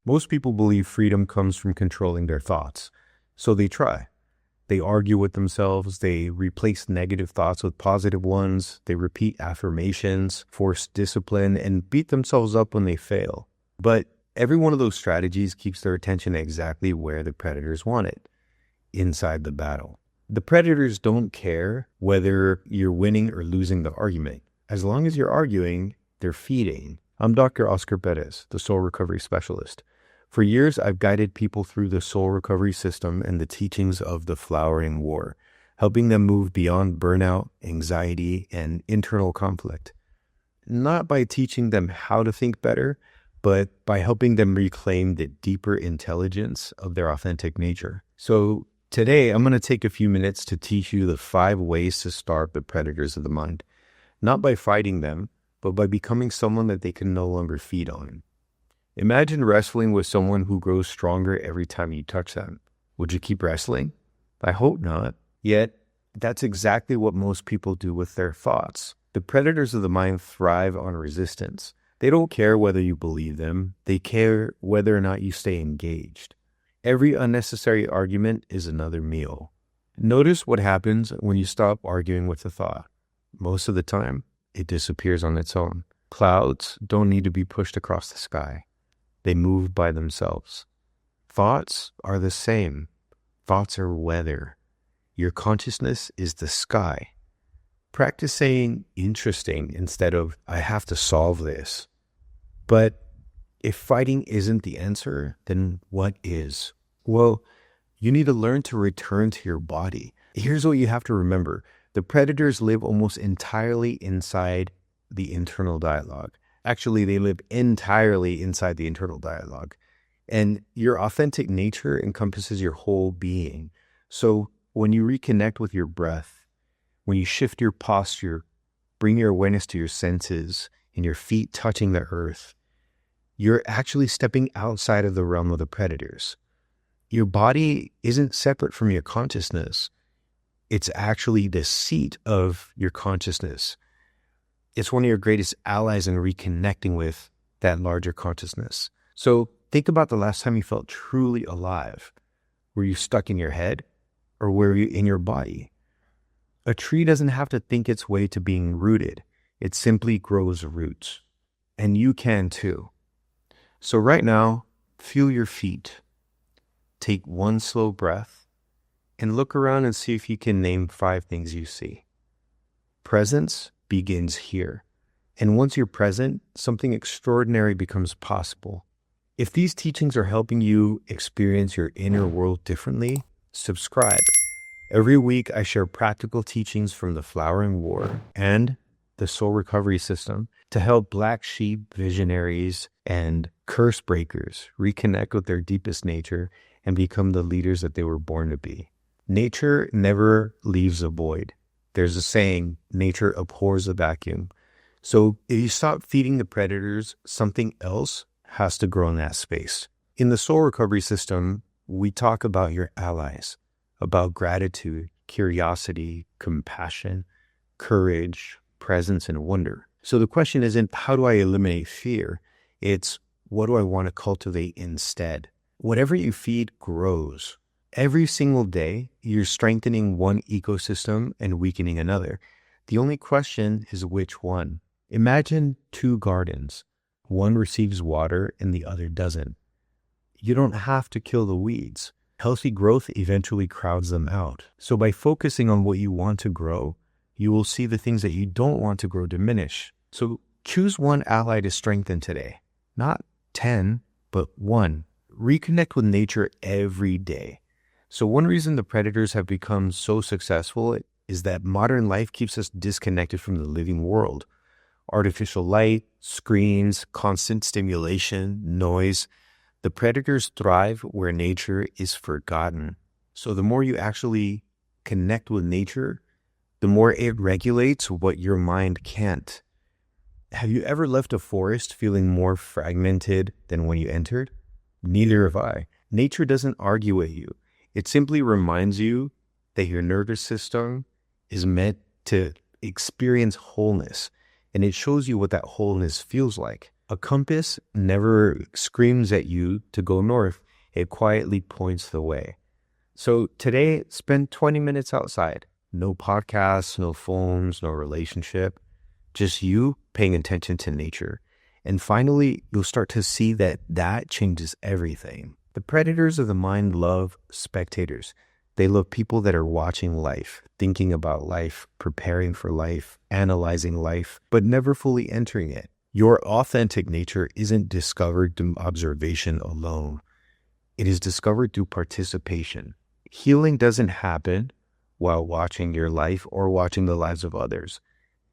Most people believe freedom comes from controlling their thoughts, so they try. They argue with themselves, they replace negative thoughts with positive ones, they repeat affirmations, force discipline, and beat themselves up when they fail. But every one of those strategies keeps their attention exactly where the predators want it, inside the battle. The predators don't care whether you're winning or losing the argument. As long as you're arguing, they're feeding. I'm Dr. Oscar Perez, the Soul Recovery Specialist. For years, I've guided people through the soul recovery system and the teachings of the flowering war, helping them move beyond burnout, anxiety, and internal conflict. Not by teaching them how to think better, but by helping them reclaim the deeper intelligence of their authentic nature. So today, I'm going to take a few minutes to teach you the 5 ways to starve the predators of the mind. Not by fighting them, but by becoming someone that they can no longer feed on. Imagine wrestling with someone who grows stronger every time you touch them. Would you keep wrestling? I hope not. Yet, that's exactly what most people do with their thoughts. The predators of the mind thrive on resistance. They don't care whether you believe them. They care whether or not you stay engaged. Every unnecessary argument is another meal. Notice what happens when you stop arguing with a thought. Most of the time, it disappears on its own. Clouds don't need to be pushed across the sky. They move by themselves. Thoughts are the same. Thoughts are weather. Your consciousness is the sky. Practice saying interesting instead of I have to solve this. But if fighting isn't the answer, then what is? Well, you need to learn to return to your body. Here's what you have to remember. The predators live almost entirely inside the internal dialogue. Actually, they live entirely inside the internal dialogue. And your authentic nature encompasses your whole being. So when you reconnect with your breath, when you shift your posture, bring your awareness to your senses and your feet touching the earth, you're actually stepping outside of the realm of the predators. Your body isn't separate from your consciousness. It's actually the seat of your consciousness. It's one of your greatest allies in reconnecting with that larger consciousness. So think about the last time you felt truly alive. Were you stuck in your head or were you in your body? A tree doesn't have to think its way to being rooted. It simply grows roots. And you can too. So right now, feel your feet. Take one slow breath and look around and see if you can name 5 things you see. Presence begins here. And once you're present, something extraordinary becomes possible. If these teachings are helping you experience your inner world differently, subscribe. Every week, I share practical teachings from the Flowering War and the Soul Recovery System to help black sheep, visionaries, and curse breakers reconnect with their deepest nature and become the leaders that they were born to be. Nature never leaves a void. There's a saying, nature abhors a vacuum. So if you stop feeding the predators, something else has to grow in that space. In the Soul Recovery System, we talk about your allies, about gratitude, curiosity, compassion, courage, presence, and wonder. So the question isn't, how do I eliminate fear? It's, what do I want to cultivate instead? Whatever you feed grows. Every single day, you're strengthening one ecosystem and weakening another. The only question is which one. Imagine 2 gardens. One receives water and the other doesn't. You don't have to kill the weeds. Healthy growth eventually crowds them out. So by focusing on what you want to grow, you will see the things that you don't want to grow diminish. So choose one ally to strengthen today. Not 10, but 1. Reconnect with nature every day. So one reason the predators have become so successful is that modern life keeps us disconnected from the living world. Artificial light, screens, constant stimulation, noise. The predators thrive where nature is forgotten. So the more you actually connect with nature, the more it regulates what your mind can't. Have you ever left a forest feeling more fragmented than when you entered? Neither have I. Nature doesn't argue with you. It simply reminds you that your nervous system is meant to experience wholeness, and it shows you what that wholeness feels like. A compass never screams at you to go north. It quietly points the way. So today, spend 20 minutes outside. No podcasts, no phones, no relationship. Just you paying attention to nature. And finally, you'll start to see that changes everything. The predators of the mind love spectators. They love people that are watching life, thinking about life, preparing for life, analyzing life, but never fully entering it. Your authentic nature isn't discovered through observation alone. It is discovered through participation. Healing doesn't happen while watching your life or watching the lives of others.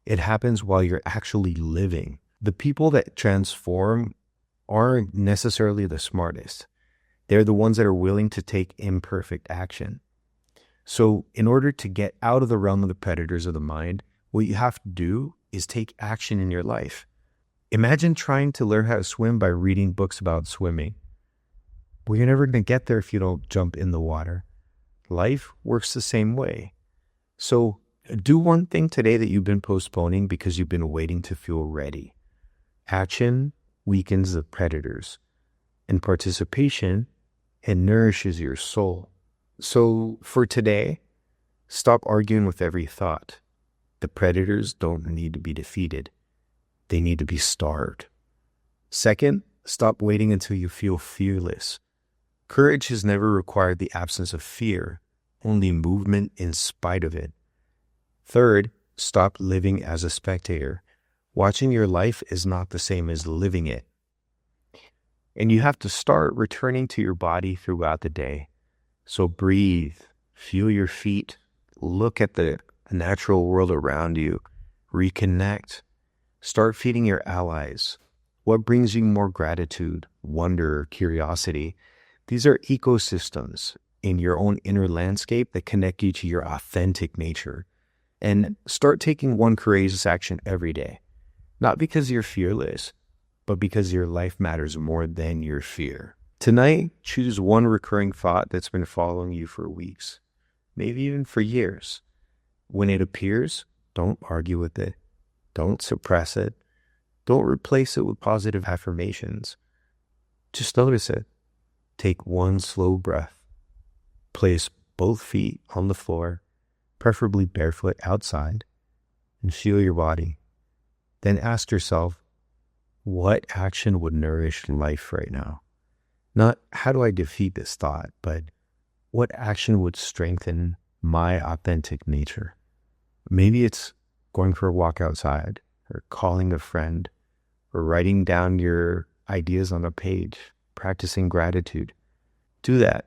It happens while you're actually living. The people that transform aren't necessarily the smartest. They're the ones that are willing to take imperfect action. So in order to get out of the realm of the predators of the mind, what you have to do is take action in your life. Imagine trying to learn how to swim by reading books about swimming. Well, you're never going to get there if you don't jump in the water. Life works the same way. So do one thing today that you've been postponing because you've been waiting to feel ready. Action weakens the predators, and participation, it nourishes your soul. So for today, stop arguing with every thought. The predators don't need to be defeated. They need to be starved. Second, stop waiting until you feel fearless. Courage has never required the absence of fear, only movement in spite of it. Third, stop living as a spectator. Watching your life is not the same as living it. And you have to start returning to your body throughout the day. So breathe, feel your feet, look at the natural world around you, reconnect, start feeding your allies. What brings you more gratitude, wonder, curiosity? These are ecosystems in your own inner landscape that connect you to your authentic nature. And start taking one courageous action every day. Not because you're fearless, but because your life matters more than your fear. Tonight, choose one recurring thought that's been following you for weeks, maybe even for years. When it appears, don't argue with it. Don't suppress it. Don't replace it with positive affirmations. Just notice it. Take one slow breath. Place both feet on the floor, preferably barefoot outside, and feel your body. Then ask yourself, what action would nourish life right now? Not how do I defeat this thought, but what action would strengthen my authentic nature? Maybe it's going for a walk outside, or calling a friend, or writing down your ideas on a page, practicing gratitude. Do that,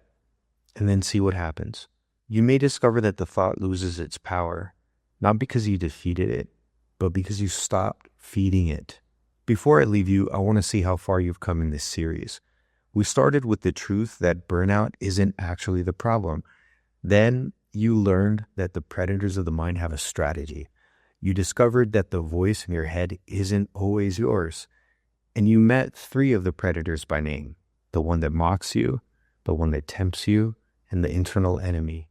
and then see what happens. You may discover that the thought loses its power, not because you defeated it, but because you stopped feeding it. Before I leave you, I want to see how far you've come in this series. We started with the truth that burnout isn't actually the problem. Then you learned that the predators of the mind have a strategy. You discovered that the voice in your head isn't always yours. And you met 3 of the predators by name: the one that mocks you, the one that tempts you, and the internal enemy.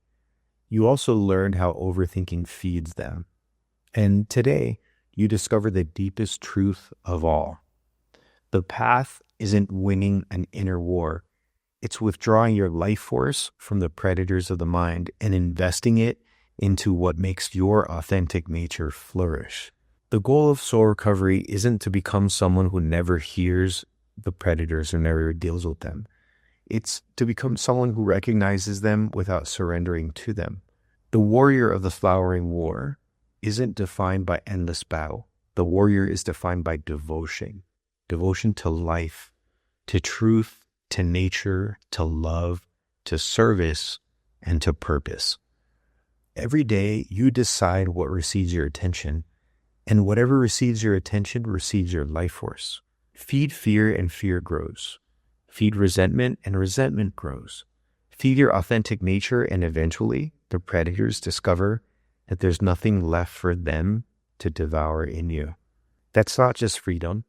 You also learned how overthinking feeds them. And today, you discover the deepest truth of all. The path isn't winning an inner war. It's withdrawing your life force from the predators of the mind and investing it into what makes your authentic nature flourish. The goal of soul recovery isn't to become someone who never hears the predators or never deals with them. It's to become someone who recognizes them without surrendering to them. The warrior of the flowering war isn't defined by endless battle. The warrior is defined by devotion. Devotion to life, to truth, to nature, to love, to service, and to purpose. Every day, you decide what receives your attention, and whatever receives your attention receives your life force. Feed fear and fear grows. Feed resentment and resentment grows. Feed your authentic nature and eventually the predators discover that there's nothing left for them to devour in you. That's not just freedom.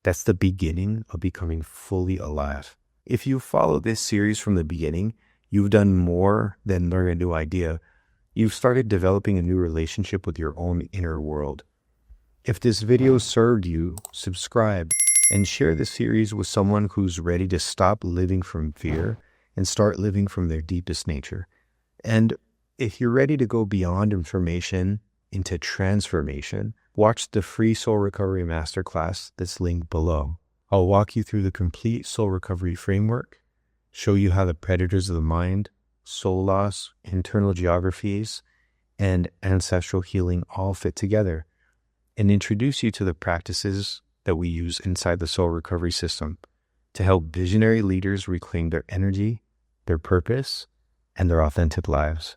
That's the beginning of becoming fully alive. If you follow this series from the beginning, you've done more than learn a new idea. You've started developing a new relationship with your own inner world. If this video served you, subscribe, and share the series with someone who's ready to stop living from fear and start living from their deepest nature. And if you're ready to go beyond information into transformation, watch the free Soul Recovery Masterclass that's linked below. I'll walk you through the complete soul recovery framework, show you how the predators of the mind, soul loss, internal geographies, and ancestral healing all fit together, and introduce you to the practices that we use inside the soul recovery system to help visionary leaders reclaim their energy, their purpose, and their authentic lives.